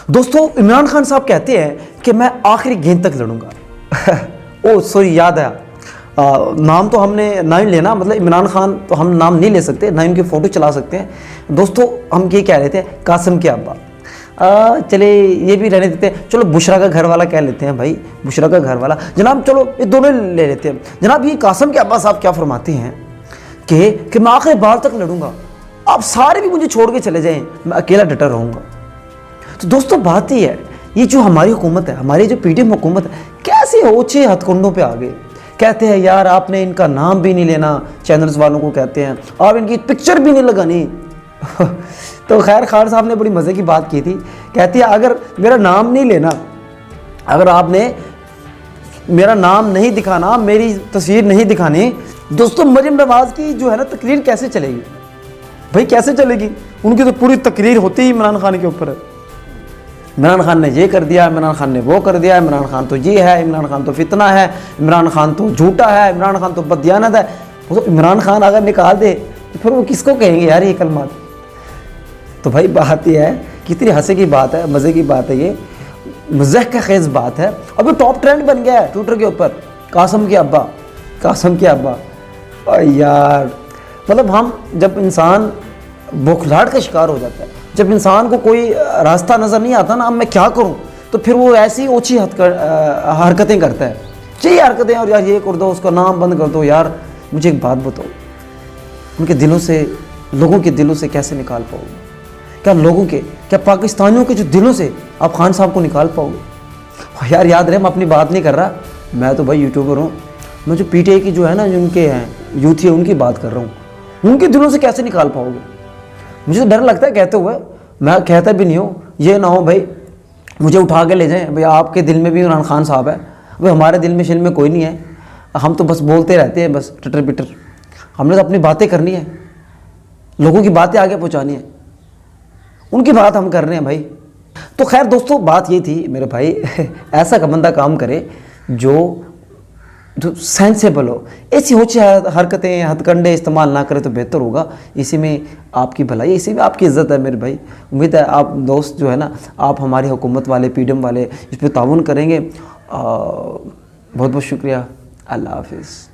दोस्तों इमरान खान साहब कहते हैं कि मैं आखिरी गेंद तक लड़ूंगा। ओ सॉरी, याद आया, नाम तो हमने ना ही लेना, मतलब इमरान खान तो हम नाम नहीं ले सकते, ना इनकी फ़ोटो चला सकते हैं। दोस्तों हम ये कह रहे थे कासिम के अब्बा, चले ये भी रहने देते हैं, चलो बुशरा का घर वाला कह लेते हैं भाई, बुशरा का घर वाला जनाब, चलो ये दोनों ले लेते हैं जनाब। ये कासिम के अब्बा साहब क्या फरमाते हैं कि मैं आखिरी बार तक लड़ूंगा, आप सारे भी मुझे छोड़ के चले जाएं, मैं अकेला डटा रहूँगा। तो दोस्तों बात ही है, ये जो हमारी हुकूमत है, हमारी जो पीडीएम हुकूमत है, कैसे ऊँचे हथकंडों पे आ गए। कहते हैं यार आपने इनका नाम भी नहीं लेना, चैनल्स वालों को कहते हैं आप इनकी पिक्चर भी नहीं लगानी। तो खैर खान साहब ने बड़ी मज़े की बात की थी, कहती है अगर मेरा नाम नहीं लेना, अगर आपने मेरा नाम नहीं दिखाना, मेरी तस्वीर नहीं दिखानी, दोस्तों मरियम नवाज़ की जो है ना तकरीर कैसे चलेगी भाई, कैसे चलेगी? उनकी तो पूरी तकरीर होती ही इमरान खान के ऊपर है। इमरान खान ने ये कर दिया, इमरान खान ने वो कर दिया, इमरान खान तो ये है, इमरान खान तो फितना है, इमरान खान तो झूठा है, इमरान खान तो बददियानत है। वो तो इमरान खान अगर निकाल दे तो फिर वो किसको कहेंगे यार ये कलमात। तो भाई बात यह है, कितनी हंसे की बात है, मज़े की बात है, ये मज़ाक का खेज़ बात है। अब टॉप ट्रेंड बन गया है ट्विटर के ऊपर, कासिम के अब्बा, कासिम के अब्बा। और यार मतलब हम जब इंसान बौखलाहट का शिकार हो जाता है, जब इंसान को कोई रास्ता नज़र नहीं आता ना, अब मैं क्या करूं, तो फिर वो ऐसी ओछी हरकतें करता है, चाहिए हरकतें, और यार ये कर दो, उसका नाम बंद कर दो। यार मुझे एक बात बताओ, उनके दिलों से, लोगों के दिलों से कैसे निकाल पाओगे? क्या लोगों के, क्या पाकिस्तानियों के जो दिलों से आप खान साहब को निकाल पाओगे? यार याद रहे मैं अपनी बात नहीं कर रहा, मैं तो भाई यूट्यूबर हूँ, मैं जो पीटीआई की जो है ना, जो उनके हैं यूथ है, उनकी बात कर रहा हूँ। उनके दिलों से कैसे निकाल पाओगे? मुझे तो डर लगता है कहते हुए, मैं कहता भी नहीं हूँ, ये ना हो भाई मुझे उठा के ले जाएं, भाई आपके दिल में भी इमरान खान साहब है, भाई हमारे दिल में शिल में कोई नहीं है, हम तो बस बोलते रहते हैं, बस टटर पिटर। हमने तो अपनी बातें करनी है, लोगों की बातें आगे पहुँचानी है, उनकी बात हम कर रहे हैं भाई। तो खैर दोस्तों बात ये थी मेरे भाई, ऐसा का बंदा काम करे जो सेंसेबल हो, ऐसी होची हरकतें हथकंडे इस्तेमाल ना करे तो बेहतर होगा। इसी में आपकी भलाई, इसी में आपकी इज़्ज़त है मेरे भाई। उम्मीद है आप दोस्त जो है ना, आप हमारी हुकूमत वाले, पीडीएम वाले इस पर ताउन करेंगे। बहुत बहुत शुक्रिया। अल्लाह हाफिज़।